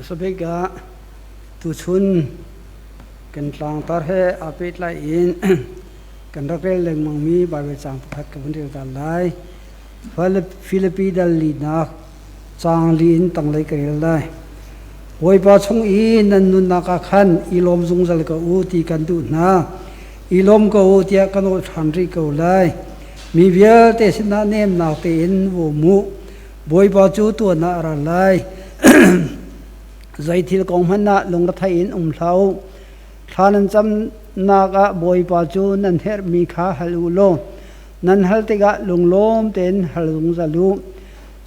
สเปกะตุชุนกันกลางตาเหอาเป็ดไลอินกันรักเร่งเล่งมังมีบาร์เบจางพัดกับคนเดียวกันไลฟิลิปปีดัลลีนักจางลีนตั้งเลยกันไลโวยปาชงอีนันนุนนักขันอีลมซุงจัลกอูตีกันดูนาอีลมก็อูตีกันโอทันริกเอาไลมีเวียเตสินาเนมนักเตนโวมุโวยปาจูตัวนาอะไรไลใจที่กองมันน่ะลงรัฐอินเท้าท่านั้นจำนากะบอยปาจูนันเฮรมีขาฮัลูโลนันฮัลติกะลงโลมเต็นฮัลลงซาลู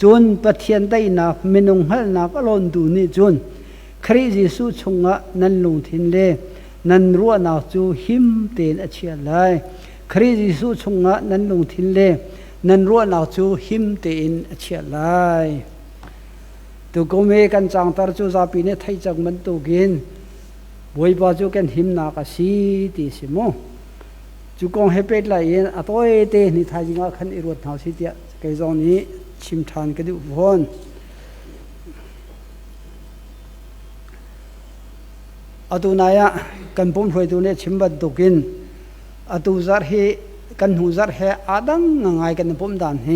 จุนปะเทียนได้นักเมนุงฮัลนักลอนดูนี่จุนคริจิสุชงะนันลงทินเลนันรัวนักจูหิมเต็นอเชียไลคริจิสุชงะนันลงทินเลนันรัวนักจูหิมเต็นอเชียไลตัวก็เมกันจางตาจูซาปีเนี่ยไทยจังมันตัวกินบวยปาจูกันหิมนักสีติสิโมจูกองเฮเป็ดไหลเอ็นอตัวเตนี่ไทยจิงอาขันอิรวดเท้าสิเดียไกจองนี้ชิมทานกันดูพอนอตุนายะกันปุ่มถวยตัวเนี่ยชิมบัดตุกินอตุจัดเฮกันหูจัดเฮอาดังง่ายกันปุ่มด่านเฮ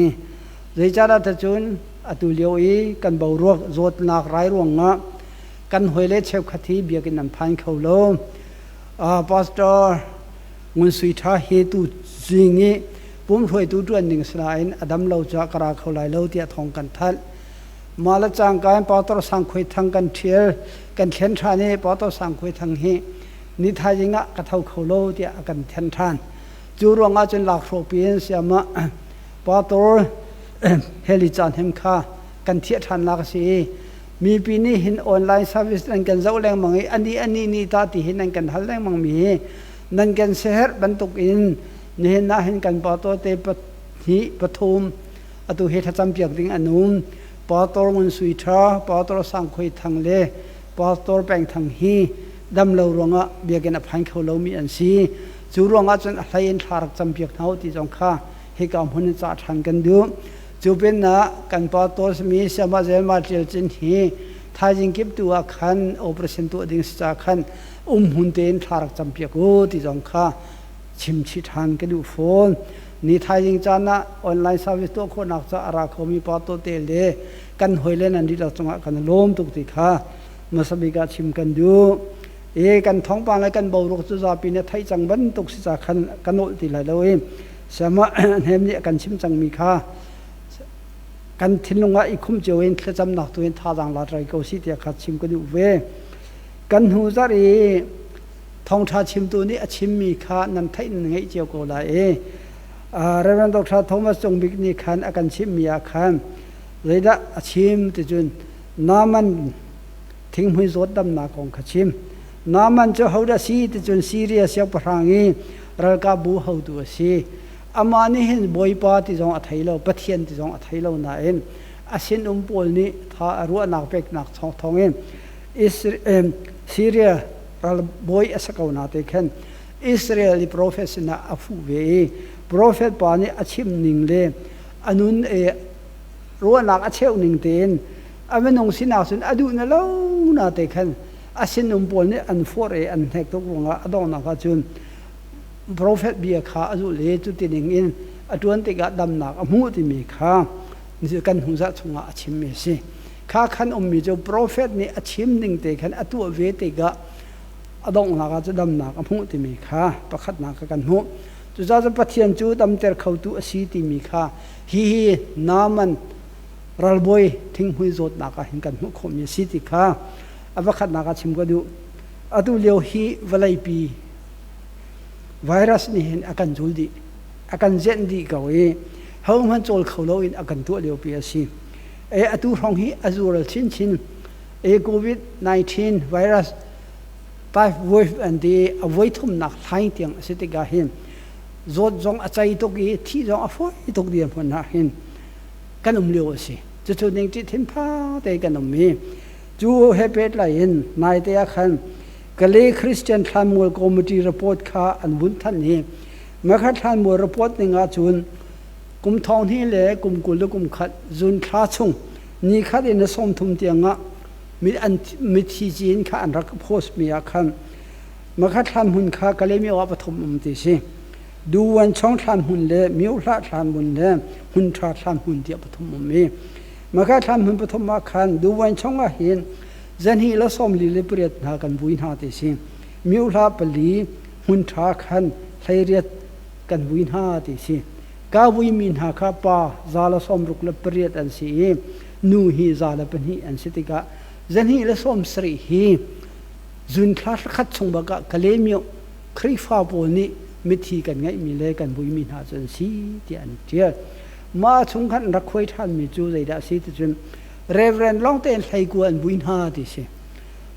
ใจจาระตะจุนอตุเลียวอีกันเบารวกโจดนักไรร่วงงะกันหวยเล็ดเชฟขัดที่เบียกินน้ำพันเขาโลพาสตอร์งุนสุยท่าเฮตุจิงงี้ปุ่มถวยตัวตัวหนึ่งสลายอดัมเราจะกระเขาไหลเราเตียทองกันทัดมาละจางการปาตอสังคุยทางกันเทียกันเขียนทานนี่ปาตอสังคุยทางเฮนิทายิงะกระเท่าเขาโลเตียกันเทียนทานจูรวงอาจนหลักโรเปียนเสียมะปาตอเฮลิจานเฮมคากันเทียทันลักษีมีปีนี้เห็นออนไลน์เซอร์วิสนั่นกันเจ้าแรงมังอันนี้นี่ตาที่เห็นนั่นกันฮัลแรงมังมีนั่นกันเสหบรรทุกอินนี่เห็นน่าเห็นกันปอโตเตปหิปฐุมอตุเหตุจำเปียกดิ่งอนุมปอโตมุนสุยทาปอโตสังคุยทางเลปอโตแปลงทางฮีดำเลวรวงะเบียกันอภัยเขาเลวมีอันซีจูรวงะจนอะไรอินทารักจำเปียกเท้าที่จงข้าให้กำหุ่นจัดทันกันดูจูเป็นนะกันปอโตสมีเสมาเจมาเจลจินฮีทาจิงเก็บตัวขันโอเปอเรชั่นตัวดิ่งสจากขันหุ่นเต็นทารักจำเปียกที่จงข้าชิมชิทานกันดูโฟนนี่ทายิงจานะออนไลน์เซอร์วิสตัวคนนักจะอาราคมีปอโตเตเลกันหอยเล่นอันที่เราจงกันล้มตุกติค่ะมาสบิกาชิมกันดูกันท้องปานและกันเบารุกจุจาปีเนี่ยไทยจังบันตุกสิจากขันกันโนติไหลเราสมาเฮมเนี่ยกันชิมจังมีค่ะกันทิ้งลงว่าอีกคุ้มเจวินเคลจำหนักตัวเองท่าจังลาดไรก็สิเดียขัดชิมกันดูเวกันหูจารีทองชาชิมตัวนี้ชิมมีค่านันไทยหนึ่งให้เจียวโกลาเรเวนดอกชาทอมัสจงบิกนี่ขันอาการชิมมีอาการเลยได้ชิมติจุนน้ำมันทิ้งหุ่นสดดำหนักของขชิมน้ำมันจะเขาได้ซีติจุนซีเรียสยกพรางงี้รักบูเขาตัวซีอามานี่เห็นบอยปาติจงอัฐิเราปะเทียนติจงอัฐิเราหนาเอ็นอาศินปอลนี่ถ้ารัวนักเป็กนักทองเอ็นซีเรียเราบอยอสกาวนาเตขันอิสราเอลโปรเฟสนาอฟูเวโปรเฟสปานี่อาชิมหนึ่งเลยอันนู้นรัวนักอาเชวหนึ่งเต็นอันนั้นองสินาสุนอดูนั่นแล้วนาเตขันอาศินปอลนี่อันฟอร์อันเทคตุกวงอดองนักจุนโปรเฟสเบียขาอจุเลจุตินิงอินอจวนติกะดำนักอมูติมีขานี่กันหุ่นจัดชงอาชิมเมสิข้าขันมีเจ้าโปรเฟสนี่อาชิมหนึ่งเตขันอตัวเวติกะอดองนักจะดำนักอมูติมีขาประคัดนักกันหูจุดจะปะเทียนจูดำเตอร์เขาตัวสีติมีขาฮีน้ำมันรัลบอยทิ้งหุยโจดนักเห็นกันหูคมมีสีติขาอประคัดนักชิมก็ดูอตัวเลี้ยวฮีวลัยปีไวรัสนี่เห็นอาการจุลดีอาการเจนดีเก่าเขามันโจลเขาเราอินอาการตัวเลี้ยวปีสิอตัวของฮีอจูรชินโควิด-19 ไวรัส5 wave อันดีเอาไว้ทุ่มหนักไทยเตียงสิติกาเห็นโจดจงอาใจตุกีที่จงอาฟอยตุกเดียมพนักเห็นกันเลี้ยวสิจะจุดหนึ่งที่ทิ้งผ้าแต่กันมีจูเฮเปตไหลเห็นนายเตียขันก็เลยคริสเตียนทานมัวคอมมิตี้รีพอร์ตข้าอันวุ้นท่านนี้เมื่อข้าทานมัวรีพอร์ตหนึ่งอาจุนกุมทองที่เล่กุมกุลกุมขัดจุนข้าชงนี่ข้าเดินสมทุมเตียงะ มิทีจีนข้าอันรักโพสมีอาคันมาข้าทำหุ่นข้ากะเลมีว่าปฐมติสิดูวันช่องทำหุ่นเลยมิวพระทำหุ่นเลยหุ่นทราทำหุ่นเดียปฐมมีมาข้าทำหุ่นปฐมอาคันดูวันช่องอาเห็นจันฮีละสมลีเลเปรียดหากันบุญหาติสิมิวพระปลีหุ่นทราคันไทยเรียดกันบุญหาติสิกาบุยมินหาข้าป่าซาละสมรุกเลเปรียดอันสินูฮีซาละเป็นฮีอันสิติกาจันฮีละสมสรีฮีจุนคลาสขัดชงบกะกะเลมิวคริฟาโปนี่มิธีกันไงมีเลกันบุยมินหาจันสีที่อันเจียมาชงขันรักควยท่านมีจูใจดาสีจุนเรเวรนลองเต้นไทยกวนบุยหาดิสิ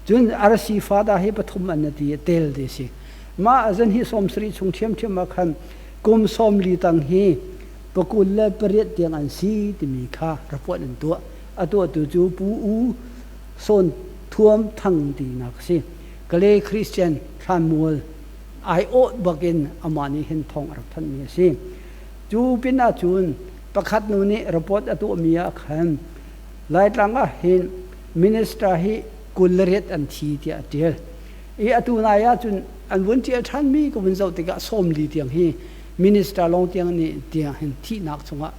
จุนอารสีฟ้าดาให้ปฐมอันดีเตลดิสิมาจันฮีสมสรีชงเทียมมาขันกุมสมลีตังฮีปกุลเลเปรียดเตียงอันสีที่มีค่าระปวดอันตัวจูปูอูโซนท่วมทั้งดีนักสิกะเลคริสเตียนทานมัวไอโอบักินอามานีเห็นทองรักท่านมีสิจูปินาจูนประคัดนูนี่ระปวดตัวมีอาคันหลายครั้งก็เห็นมินิสตราฮิกุลเรตอันทีที่อเดียอตัวนายาจุนอันวันที่ท่านมีก็วันเสาร์ติกะสมดีเตียงฮีมินิสตราลงเตียงนี่เตียงเห็นที่นักสงะ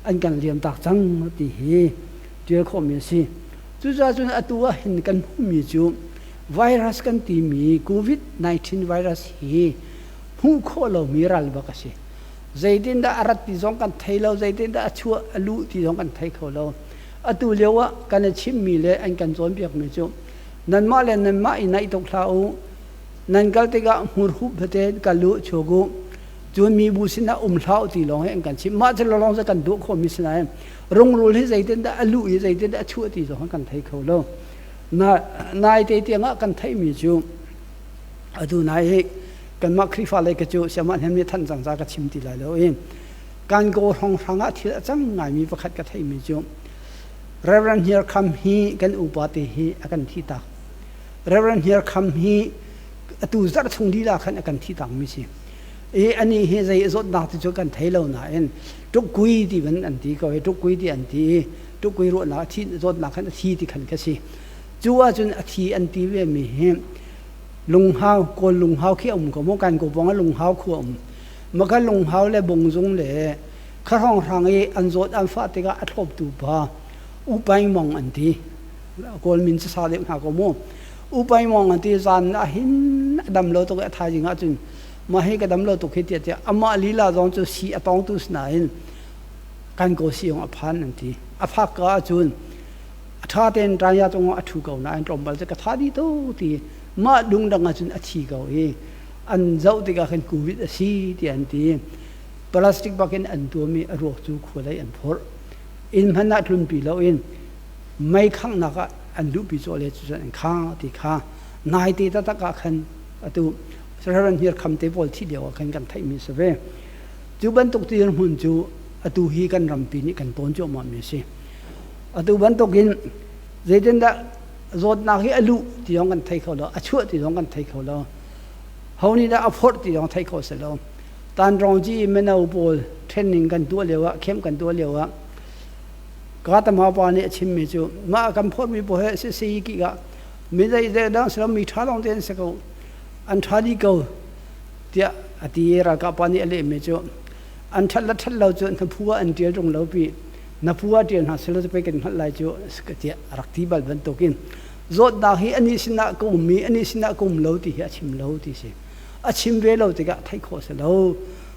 อันกันเรียนตักจังตีฮีเดียข้อมีสิจุดจุนอตัวเห็นกันผู้มีจูไวรัสกันตีมีโควิด-19 ไวรัสฮีผู้โคเรามีรัลบักสิใจดินดาอารัตที่สองกันไทยเราใจดินดาชัวลูที่สองกันไทยเขาเราอตัวเลี้ยวกันชิมมีเลยอันกันจนเปียกมีจูนั่นมาเลยนั่นมาอินัยตกลาวนั่นก็ติกะหูรูปเทศกันลุโชกุจนมีบุษณะลาวที่ลองให้อันกันชิมมาจะลองจะกันดูคนมีสนายรงรูให้ใจดินดาลูใจดินดาชัวที่สองกันไทยเขาเรานายเตียงกันไทยมีจูอดูนายกันมาคริฟาเลยกจูเสียมันเห็นมีท่านจังจากชิมติลายแล้วเองการโกหงฟังที่จังไงมีประคัดกันไทยมีจูเรเวนเฮียร์คัมฮีกันอุปาติฮีกันที่ตักเรเวนเฮียร์คัมฮีตูจัดชงดีละกันที่ตักมีสิอันนี้เฮใจสดนักที่จะกันไทยเราหน่อยทุกกุยที่มันอันที่ก็ทุกกุยที่อันที่ทุกกุยรู้นะที่สดนักขันที่ที่ขันกันสิจูว่าจนอธิอันตีเวมีเห็นลุงเฮาโกนลุงเฮาเขี้ยก็มกันกูบอกว่าลุงเฮาขวมมันก็ลุงเฮาเลยบงจงเลยข้าห้องทางอันโจดอันฟาติกาอัดทบตูบาอุปายมองอันที่โกนมินสาเด็กหากโมอุปายมองอันที่จานหินดำโลตุกทายจริงอ่ะจนมาให้กับดำโลตุกเหตุเดียอามาลีลาจงจะสีอตองตุสนายกันโกสีของอภันอันที่อภักกาจุนท่าเต้นรายาตรงอัฐุเก่านะอันตรมบัลจะกระทาดีโตตีมาดุงดังอาจุนอัฐิเก่าอันเจ้าติกาเห็นโควิดสีที่อันที่พลาสติกบักเห็นอันตัวมีรวกจูขวดได้อันพออินพันนัดลุนปีแล้วไม่ข้างนักอันดูปีโจเลจุดอันข้างที่ข้างนายตีตะตะกะขันตัวสระรันเฮียร์คำเตปอลที่เดียวขันกันไทยมีสเวจูบันตุกตีนหุ่นจูตัวฮีกันรำปีนี้กันปนจูมามีสิตัวบันตุกินเจดินดาโจดนักให้อลูที่ยองกันไทยเขาแล้วอชั่วที่ยองกันไทยเขาแล้วเฮานี่ได้อพอร์ตที่ยองไทยเขาเสร็จแล้วตอนรองจีเมนาอุปลเทรนนิ่งกันตัวเลียวเข้มกันตัวเลียวก็ตมาปานี่ชิมมิจูมากำพอดมีโปรเฮสิสีกิกะมีได้เดินสลับมีท่าลองเดินสักอันท่าดีเก่าเดียอดีรักปานี่เล่มิจูอันทัดละทัดเราจูนับพัวอันเดียตรงเราปีนับพัวเดียนหาสลับไปกันหัดไล่จูสกัดเดียรักที่บัลบันตุกินโจดดาฮีอันนี้สินะกุมมีอันนี้สินะกุมเราที่อาชิมเราที่สิอาชิมเวเราที่กะไทยโคสเรา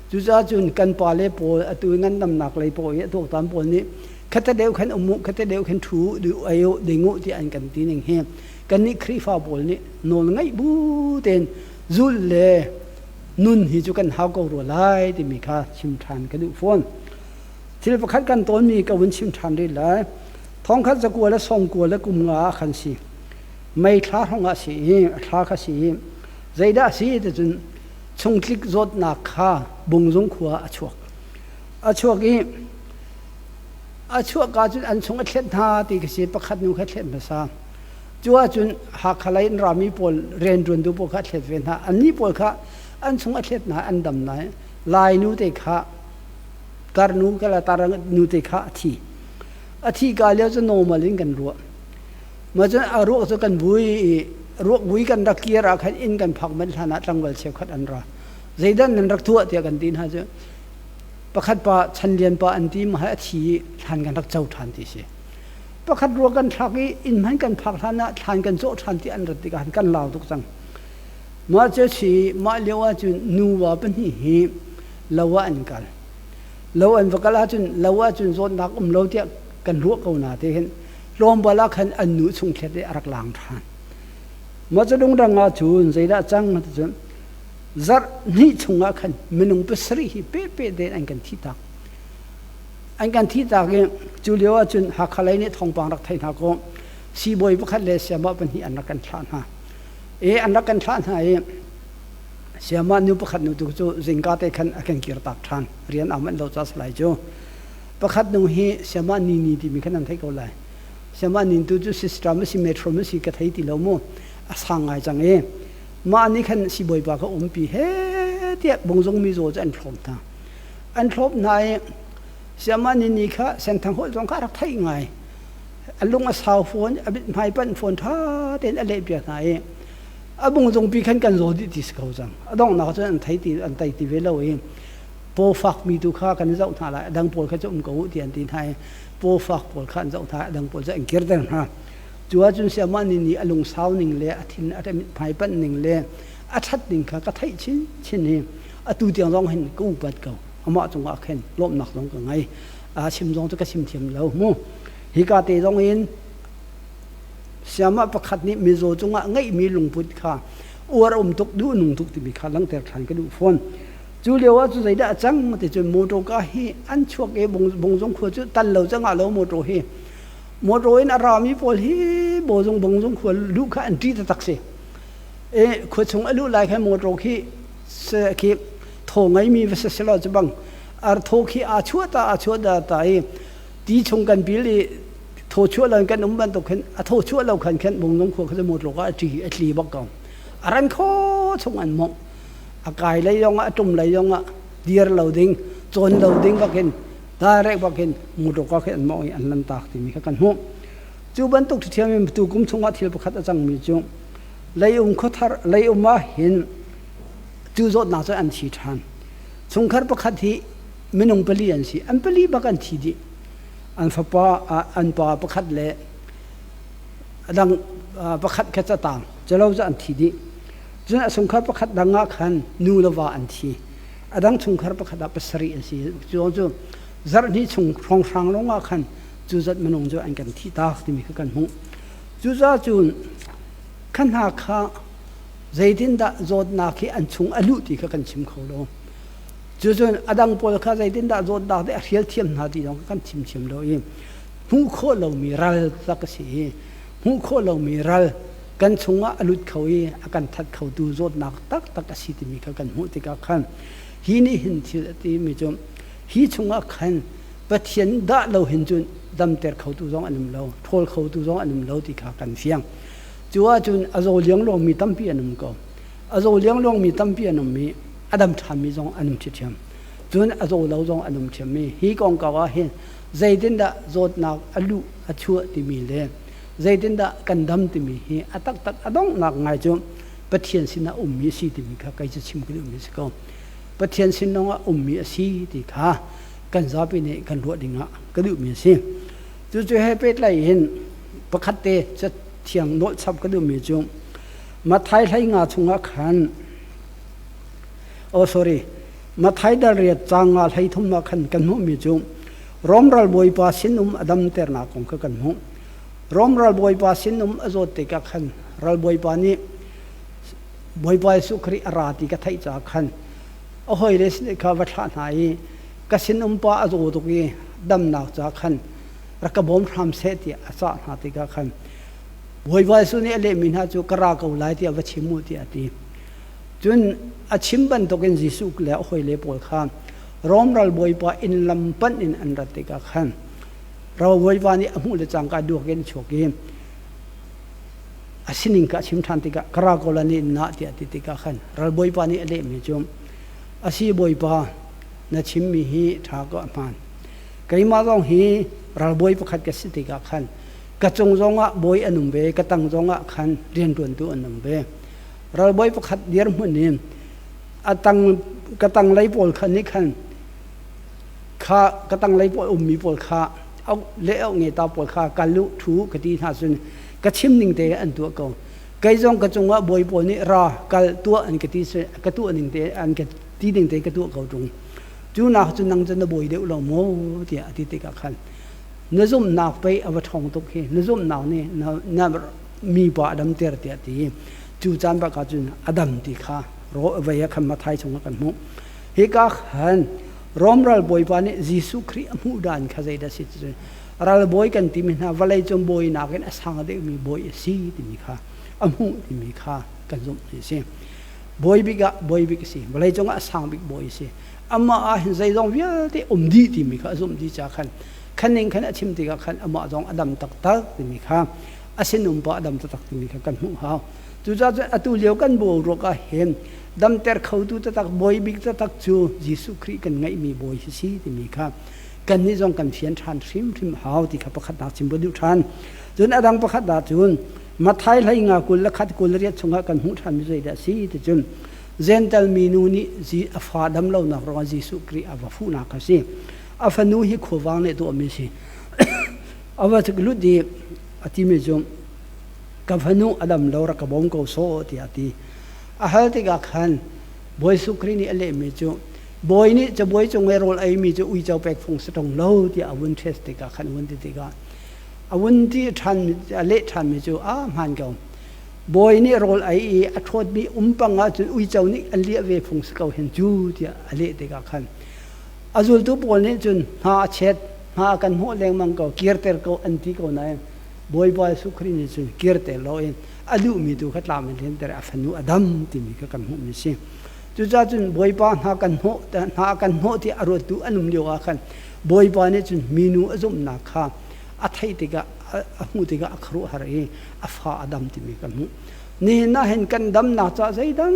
จูจ้าจุนกันปาเล่โปตัวนั้นนำหนักเลยโปถูกตามโปนี้ขัดเดียวขันอมุขัดเดียวขันถูดูอายุเดงุที่อันกันตีนึงเฮมกันนี่ครีฟ้าโปนี้นอนไงบูเต็นจุลเล่นุนฮิจุกันหาวก็รัวไล่ที่มีค่าชิมทานกันดูฟอนที่เราขัดกันต้นมีกับวันชิมทานได้หลายท้องขัดจะกลัวและส่งกลัวและกุมงาขันสีไม่คลาห้องอาศีคลาขัดสีใจได้สีแต่จนชงคลิกรถหนักข้าบุงจงขวาอชวกนี้ช่วงการจุนอันชงอัดเล็ดหาตีกษีประคัดนุ่งอัดเล็ดภาษาจัวจุนหักขลายรามีปอลเรียนรุนดูปคัดเล็ดเวนหาอันนี้ปอลข้าอันชงอัดเล็ดหาอันดำไหนลายนูเตข้าการนูกละตารังนูเตข้าทีกาเลี้ยวจะโนมาลิงกันรัว เมื่อจะอารุจะกันบุยรุกบุยกันรักเกียร์ขันอินกันผักมันฐานะตั้งเวลเชฟขัดอันระใจดันนั้นรักทั่วเตียกันดินฮะเจ้าประคัดปะชันเลียนปะอันที่มหาทีทานกันรักเจ้าทานที่เสียประคัดรัวกันทักอินมันกันผักฐานะทานกันโจทานที่อันรัติการกันลาวทุกสังมาเจ้าชีมาเลี้ยวจุนนัวเป็นหีลาวอันกันลาวอันฟักลาจุนลาวจุนโซนนักลาวเตียกันรัวเกาหนาที่เห็นรวมบาลาขันอันนุสุงเทได้รักลางทานมาจะดงดังอาจุนใจละจังมาจุนจัดนี่ชงอาขันมันนุ่งเปสรีฮีเป๊ะเดินอันกันที่ตักอันกันที่ตักเนี่ยจุเลียวจุนหักอะไรเนี่ยทองปางรักไทยนักก็สีบอยพวกขันเลยเสียมาเป็นที่อันรักกันทานฮะอันรักกันทานฮะเสียมานุพวกขันนุตุจูจิงกาเตขันอันกันกีรตักทานเรียนอามันเราจะสลายจูพวกขันนุฮีเสียมานี่ที่มีขนาดไทยก็เลยเสียมานินตุจูสิสตรามิสิเมโทรมิสิกระไทยที่เราโม่สังไงจังมาอันนี้ขันสิบอยปากก็ปีเฮ้เที่ยบงจงมีโจจะอันทบนะอันทบนายเสียมานี่ค่ะเส้นทางหัวจงการรักไทยไงอันลุงอาสาวฝนอันไม่เป็นฝนท่าเด่นอะไรเปียกไหนอันบงจงปีขันกันโจดิติสเขาจังอันต้องนักจะอันไทยตีอันไทยตีเวลาโปฟักมีตุค่ากันเจ้าท่าละดังปวดเขาจะกูเตียนตีไทยโปฟักปวดขันเจ้าท่าดังปวดจะอังเกิดดังฮะจัวจุนเสียมันนี่อลุงสาวนิ่งเลยอาทิตย์อาทิตย์ภายปั้นนิ่งเลยอาทิตย์นิ่งค่ะก็ไทยชิ้นนี้ตูเตียงร้องเห็นกูปัดเก่าอามาจงอาเข็นลมหนักลงกันไงชิมร้องจะก็ชิมเทียมแล้วมู่ฮิกาเตร้องเห็นเสียมาประคัดนี้มีโจจงอาไงมีลุงพุทธค่ะอวรตุกดูนุ่งตุกที่มีขาลังแต่ขันก็ดูฟอนจูเลียวว่าจูใจได้จังมาแต่จนโมโตก็เฮอันช่วงบงจงขวดจุตันเหล่าจังอาเราโมโตเฮโมโตอินอารามีพอลฮีบงจงขวดลูกข้าอันที่ตักเสียขวดชงอลูไลแค่โมโตขี้เสกโถไงมีวิเศษเราจะบังอาโถขี้อาชัวดาตายตีชงกันปีลีโถชัวเรากันนุ่มบันตกเห็นอาโถชัวเราขันบงจงขวดเขาจะโมโตก็อัตลีบักกองอารันโคชงอันมองอากาศเลยยังจุ่มเลยยังเดียร์เราดิ้งโจนเราดิ้งบักเห็นตาแรกบักเห็นมุดก็เห็นมองอันลันตากที่มีกันหัวจูบันตุกที่เทียมตุกุมชงอาทิลประคัตจังมีจุเลยขดทาร์เลยมาเห็นจูโจน่าจะอันชีทานชงคาร์ประคัตที่ไม่นุ่งเปลี่ยนสิอันเปลี่ยนบักอันทีดีอันฟ้าอันป้าประคัตเลยดังประคัตแค่จะต่างจะเราจะอันทีดีจนสงครามประคัดดังงาขันนูลวาอันทีอดังสงครามประคัดเป็นสรีอันทีจู่จารนี้ชงฟองฟางลงงาขันจู่จัดมันงจู่อันกันที่ตาที่มีกันหูจู่จู่ขันหาข้าใจดินดาโจดนาคีอันชงอลุที่กันชิมเขาลงจู่อดังปอลข้าใจดินดาโจดนาได้เรียลเทียมนาดีลงกันชิมเลยหูโคเรามีรัลสักสิหูโคเรามีรัลกันชงอลุดเขาอาการทัดเขาดูโจดนักตักสิที่มีกันหูติกาขันฮีนี่เห็นที่มีจมฮีชงขันปะเทียนด่าเราเห็นจนดำเตอเขาดูร้องอันนึงเราทอลเขาดูร้องอันนึงเราติกากันเสียงจัวจนอาโจเลี้ยงลงมีตั้มเปียนมก็อาโจเลี้ยงลงมีตั้มเปียนมมีอดัมทำมีร้องอันนึงเทียมจนอาโจเราร้องอันนึงเทียมมีฮีกองกว่าเห็นใจดินดาโจดนักอลุอชัวที่มีเลยใจดินดากันดำที่มีเฮอตักอดองนักไงจงปะเทียนสินะมีสีที่มีข้าใครจะชิมกันมีสิก็ปะเทียนสิน้องมีสีที่ข้ากันซาปีนี้กันรัวดิ่งอ่ะก็ดูมีสิจู่ให้เป็ดไหลเห็นประคัตเตจะเทียงโนดซับก็ดูมีจงมาไทยงาชงขันsorry มาไทยดาเรียจางงาไทยทุ่มมาขันกันหัวมีจงร้อมรัลบอยปาสินุมอดัมเตอร์นาของกันหัวร้อมรัลบอยปาสินุมอโจติกาขันรัลบอยปานี้บอยปาสุครีอาราติกาไทยจากขันโอ้ยเลสข้าวัฒนาอีกสินุมปาอโจตุกีดำนักจากขันรักบ่มทำเสตีอาสาหาติกาขันบอยปาสุนี่เลมินาจูกราเกาไลที่อวชิมุติอาทิจนอาชิมบันตกินจิสุกแล้วโอ้ยเลปอลขันร้อมรัลบอยปาอินลำปันอินอันรัติกาขันเราบอยปานี้อมุลจังกาดูกันโชกีอาศินิงกาชิมทันติกากราโกลานีนาติอาติติกาขันเราบอยปานี้เลมิจุมอาศิบอยปานาชิมมีฮีทากอมันไกมาต้องฮีเราบอยปาขัดกสิติกาขัน กระจงจงอ่ะบอยอันนุ่มเบกระตังจงอ่ะขันเรียนด่วนตัวอันนุ่มเบเราบอยประคัดเดียร์มันนี่อัตังกระตังไล่ปอลขันนี่ขันข้ากระตังไล่ปอลมีปอลข้าเอาเลี้ยวเงี้ยตาปอลข้าการลุถูกตีท่าสุนกระชิมนิ่งเตะอันตัวเก่าไกจงกระจงว่าบอยปอลนี่รากระตัวอันกระตีกระตัวนิ่งเตะอันกระตีนิ่งเตะกระตัวเก่าตรงจูนักจูนังจะนบอยเดียวเราโม่เดียตีเตะกับขันนซุ่มนักไปเอาทองตกเฮนซุ่มนักนี่น่ามีป่าดำเตอร์เตียตีจูจานปากจุนอดัมตีข้ารอไว้คำมาไทยชงกันมุเฮก้าขันรอมรัลบอยปานี่ยิสุครีอมูดานข้าใจได้สิจุนรัลบอยกันที่มีนาวันเลยจงบอยนักกันสังเดมีบอยสีที่มีข้าอมูที่มีข้ากันซุ่มนี่สิบอยบิกสิวันเลยจงสังบิกบอยสิอามาอาหินใจจงวิ่งที่ดีที่มีข้าซุ่มดีจ้าขันขันหนึ่งขันชิมติกาขันอามาจงอดัมตักที่มีข้าอาศินุมปะอดัมตักที่มีข้ากันมุขาวจุดจะตุเลียวกันโบรกาเห็นดำเตอร์เขาตุตักบอยบิกตักจูยิสุครีกันไงมีบอยสีที่มีข้ากันนี่จงกันเพียนทานทิมหาวที่ข้าประคัดดาชิมบดุทานจนอดัมประคัดดาจุนมาไทยไหลงากุลและขัดกุลเรียดชงกันหูทานมิใจได้สีที่จุนเจนตัลมีนูนี่จีอฟาดัมเล่านักรอยิสุครีอวฟูนักสิอาฟนูฮิขวางในตัวมิสิอาวทุกลุดีอธิมิจงกับฟนูอดัมเรารักบงโกโซที่อธิอาหารที่กักขันบอยสุครีนี่อเลมิจงบอยนี่จะบอยจงเวรอลไอมิจงอุยเจ้าเป็กฟงสตงเล่าที่อาวุธเทสที่กักขันอาวุธที่กักอาวุธที่ทันอเลทันมิจงมันเก่าบอยนี่รอลไออัทวดมีปังอาจอุยเจ้านี่อเลเวฟงสเก่าเห็นจูที่อเลที่กักขันอาจุลตุปอลนี่จุนหาเช็ดหากันหัวแรงมังก็เกียร์เตอร์ก็อันที่ก็นายบอยสุครีนี่จุนเกียร์เตอร์เราเองอดูมีดูขัดลามันเห็นแต่อฟันูอดัมที่มีก็กันหัวมิสิจุจ้าจุนบอยปานหากันหัวแต่หากันหัวที่อรดูอันนุ่มเดียวกันบอยปานนี่จุนมีนูอจุมนักข้าอัฐิติกะหูติกะอัครุหารีอฟ้าอดัมที่มีกันหัวนี่น่าเห็นกันดำนักจ้าใจดัง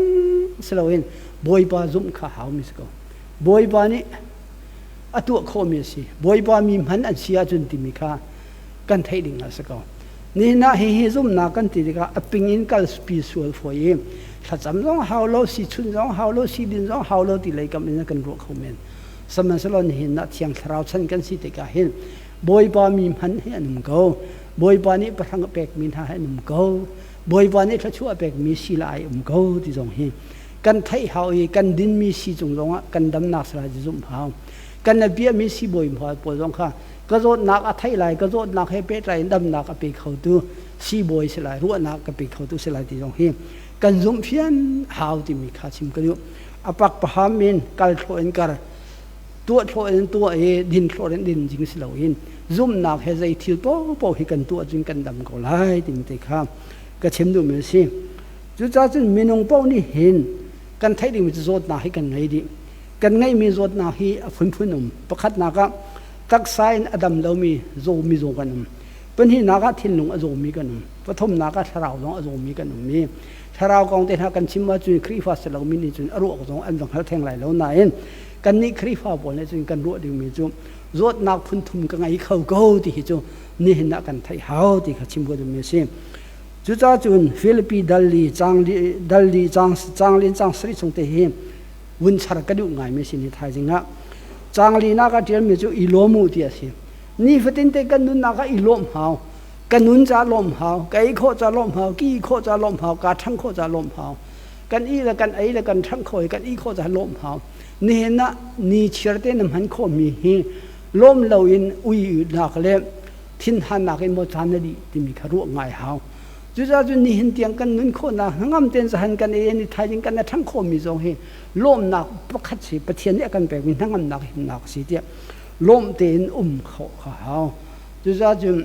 สลาวินบอยปาจุมข้าหาวมิสก็บอยปานี่อตัวโคมิสิบอยปามีมันอันเสียจุนที่มีข้ากันไทยดิ่งละสกอนี่น่าเฮซุ่มนักกันติดกะปิงอินกัลสปีส่วนฝอยถ้าจำต้องหาวโลสิชุนต้องหาวโลสิดินต้องหาวโลติเลยกับนี่กันรัวเขาเมนสมัยสลอนเห็นนัดเทียงคราวฉันกันสิติกะเห็นบอยปามีมันให้หนุ่มเก่าบอยปานี่ประทังเป็กมีท่าให้หนุ่มเก่าบอยปานี่ถ้าชั่วเป็กมีสีลายหนุ่มเก่าที่ตรงเห็นกันไทยหาวกันดินมีสีจงตรงอ่ะกันดำนักสลายจุ่มหาวกันนับเบี้ยมีสีบอยพอปวดตรงข้าก็โจนักอัฐิไหลก็โจนักให้เป็ดไหลดำนักอภิเขาตัวสีบอยสลายรู้นักอภิเขาตัวสลายที่ตรงเห็นกันจุ่มเพียนหาวที่มีข้าชิมกันอยู่อปักปะหามินกัลโทเอ็นกัลตัวโทเอ็นตัวดินโทเอ็นดินจริงสิเราเห็นจุ่มนักให้ใจทิลโป้ให้กันตัวจริงกันดำก็ไหลที่มีแต่ข้ามก็ชิมดูเหมือนสิจุดจ้าจนมีนงเป้านี่เห็นกันไทยดิมันจะโจนักให้กันไงดีกันไงมีโจนักให้ฝุ่นนุ่มประคัดนักตักไซน์อดัมเรามีโจกันนุ่มเป็นที่นักทิลลงอโจมีกันนุ่มปฐมนักทาราวลงอโจมีกันนุ่มมีทาราวกองเตะกันชิมว่าจุนครีฟ้าสลามินิจุนอรุออกอันต้องหาแทงไหลแล้วนายกันนี่ครีฟ้าบอลเนี่ยจุนกันรัวดีมีจุนโจนักฝุ่นทุ่มกันไงเขาเก้าที่จุนนี่เห็นนักกันไทยหาวที่เขาชิมกันมีสิจุดจ้าจุนฟิลิปปินส์ดัลลีจางลินจางสริชงเตหิวุ้นชาร์กระดูกไงไม่สินี่ไทยจริงอ่ะจางลีนักเดียร์มีจุอีโลมูที่สินี่ฟัดตินเตกันนุนนักอีโลมหาวกันนุนจะลมหาวกันอีโคจะลมหาวกี่โคจะลมหาวการทั้งโคจะลมหาวกันอีละกันไอละกันทั้งโคกันอีโคจะลมหาวนี่นะนี่เชื่อเต้นมันโคมีเฮลมเราอินอุยนักเล่ทิ้นหันนักอินโมจานดีที่มีขรุไงหาวจุดจุดนี่เห็นเตียงกันนุนโคนะงามเต้นสหันกันเองนี่ไทยจริงกันนะทั้งโคมีทรงเฮลมนักประคัดสิประเทียนเนี่ยกันแปลกมีทั้งงามนักเห็นนักสิเดียลมเต้นเขาหาวจุดจุด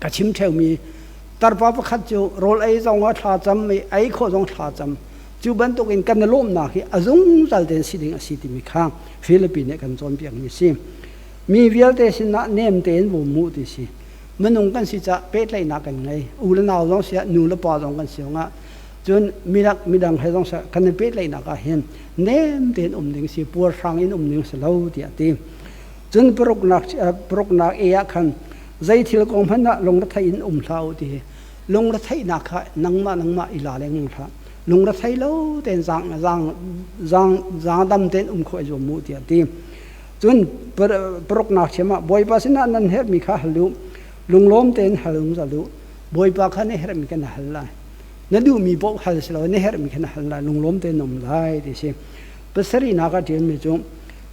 กระชิมเทวมีตาป้าประคัดจูโรลไอจงว่าท่าจำไม่ไอโคจงท่าจำจูบันตุกินกันลมนักอาจงจัลเดนสิดิ่งสิที่มีข้างฟิลิปปินส์เนี่ยกันจนเปียกมีสิมีเวลเตสินะเนมเตนบุมูดิสิมันนุ่งกันสิจะเป็ดไหลนักกันไงอุลนาวจงเสียนูละปอจงกันเสียงะจนมีดังให้จงเสียกันเป็ดไหลนักเห็นเนมเตนดิ่งสิปวดฟังอินดิ่งสลาวที่ตีจนปรกนักเอียกัน dây thì là con phân lồng đất thấy in thao thì lồng đất thấy nạc nắng mà ila lên mong thà lồng đất thấy lâu tên giang đâm tên khôi rồi mua tiền tim chun prok na chema boy pa sina nan her mi kha halu lunglom ten halung zalu boy pa kha ne her mi kana halla na du mi bo hal slo ne her mi kana halla lunglom ten nom lai ti se pasari na ka ten mi chung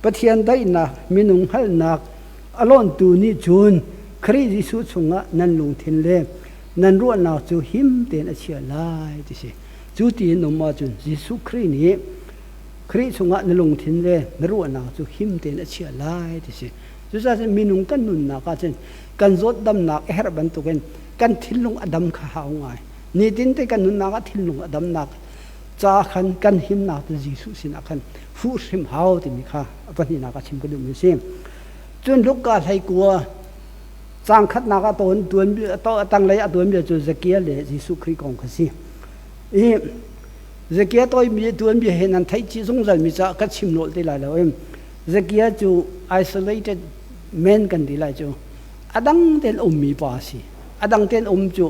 pathian dai na minung hal nak alon tu ni chun khri ji su chunga nan lung thin le nan ro na chu him ten a chia lai ti se chu ti nom ma chun jisu khri ni khri chunga na lung thin le na ro na chu him ten a chia lai ti se chu sa se minung kan nun na ka chen kan zot dam nak her ban tu kan thilung adam kha hau ngai ni tin te kan nun na ka thilung adam nak cha khan kan him na tu jisu sin a khan fu sim hau ti mi kha apani na ka chim ka du mi sim chun luk ka thai kwa chang khat na ka ton tuan bi to tang lai a tuan bi chu zakia le jisu khri kong kha si e zakia toy mi tuan bi he nan thai chi sung zal mi cha ka chim nol te lai lo em zakia chu isolated men kan di lai chu adang ten mi pa si adang ten chu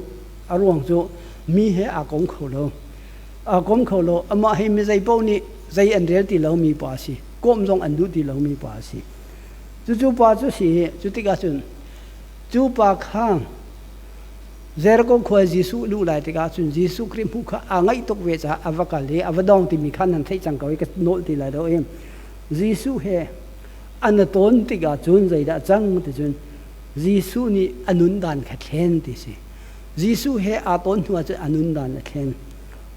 arong chu mi he a kong kho lo ama he mi zai po ni zai an rel ti lo mi pa si kom jong an du ti lo mi pa si chu pa chu si chu ti ka chun chu pa khang zer ko khoi jisu lu lai ti ka chun jisu krim hu kha angai tok we cha avaka le avadong ti mi khan nan thai chang ka ka nol ti lai do em jisu he anaton ti ka chun zai da chang ti chun jisu ni anun dan kha thlen ti si jisu he aton hu cha anun dan la thlen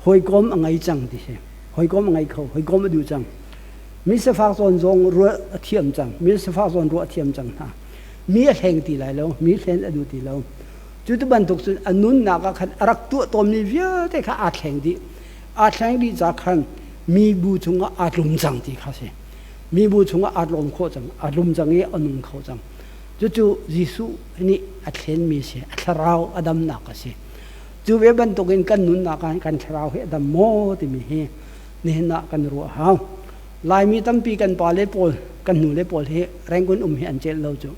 hoi kom angai chang ti se hoi kom angai kho hoi kom du chang mi se fa zon zong ru thiam chang mi se fa zon ru thiam chang ha mi heng ti lai lo mi hlen adu ti lo chu tu ban tok sun anun na ka khan arak tu tom ni via te kha a thleng di za khan mi bu chunga a lum chang ti kha se mi bu chunga a lom kho chang a lum chang e anun kho chang chu jisu ni a thlen mi se a tharau adam na ka se chu ve ban tokin kan nun na kan tharau he adam mo ti mi he ne na kan ru ha lai mi tampi kan pa le pol kan nu le pol he rangun he an chel lo chu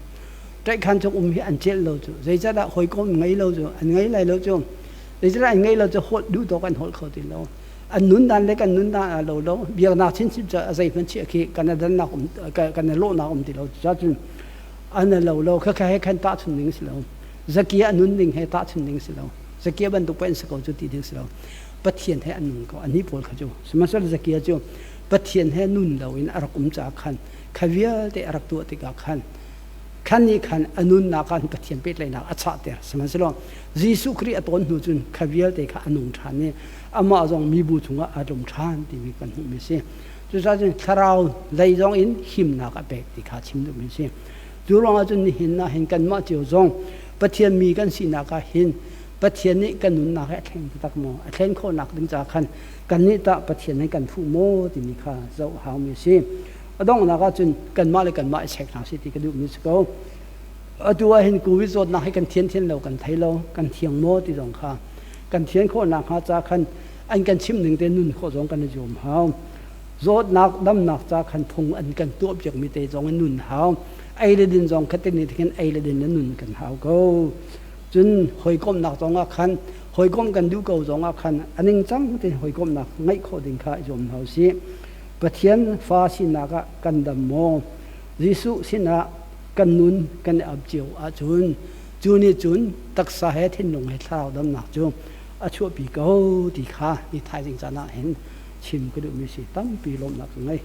trai khan chung he an chel lo chu zai cha da hoi kom ngai lo chu an ngai lai lo chu zai cha an ngai lo chu hot du to kan hol kho ti lo an nun dan le kan nun da lo biak na chin chip cha zai phan chi khi kan dan na kan lo na ti lo cha chu an lo kha he kan ta chun ning si lo zakia anun ning he ta chun ning si lo zakia ban tu pen sa ko chu ti ding si lo pathian he anun ko ani pol kha chu sumasal zakia chu pathian he nun lo in arakum cha khan khavia te arak tu te ka khan ni khan anun na kan pathian pe lai na acha te samasalo jisu khri aton nu chun khavia te kha anung than ne ama jong mi bu chunga adum than ti mi kan hu mi se chu sa jin tharau lai jong in him na ka pe ti kha chim du mi se chu rong a chun ni hin na hin kan ma chiu jong pathian mi kan si na ka hin pathian ni kan nun na ka thleng tak mo a thleng kho nak ding cha khan kan ni ta pathian ni kan fu mo ti mi kha zo ha mi se adong na ka chun kan ma le kan ma chek na si ti ka du mi ko atua hin ku wi zot na he kan thien lo kan thai lo kan thiang mo ti jong kha kan thien kho na kha cha khan an kan chim ning te nun kho jong kan jom hau zot nak dam nak cha khan phung an kan tu objek mi te jong an nun hau ai le din jong khatin ni thian ai le din nun kan hau ko chun hoi kom nak jong a khan hoi kom kan du ko jong a khan aning chang te hoi kom nak ngai kho ding kha jom hau si pathian fa sinaka kandamo jisu sina kanun kan abchiu a chun taksa he thinlung he thlau dam nak chu a chu pi ko ti kha ni thai jing chana hen chim ku du mi si tam pi lom nak ngai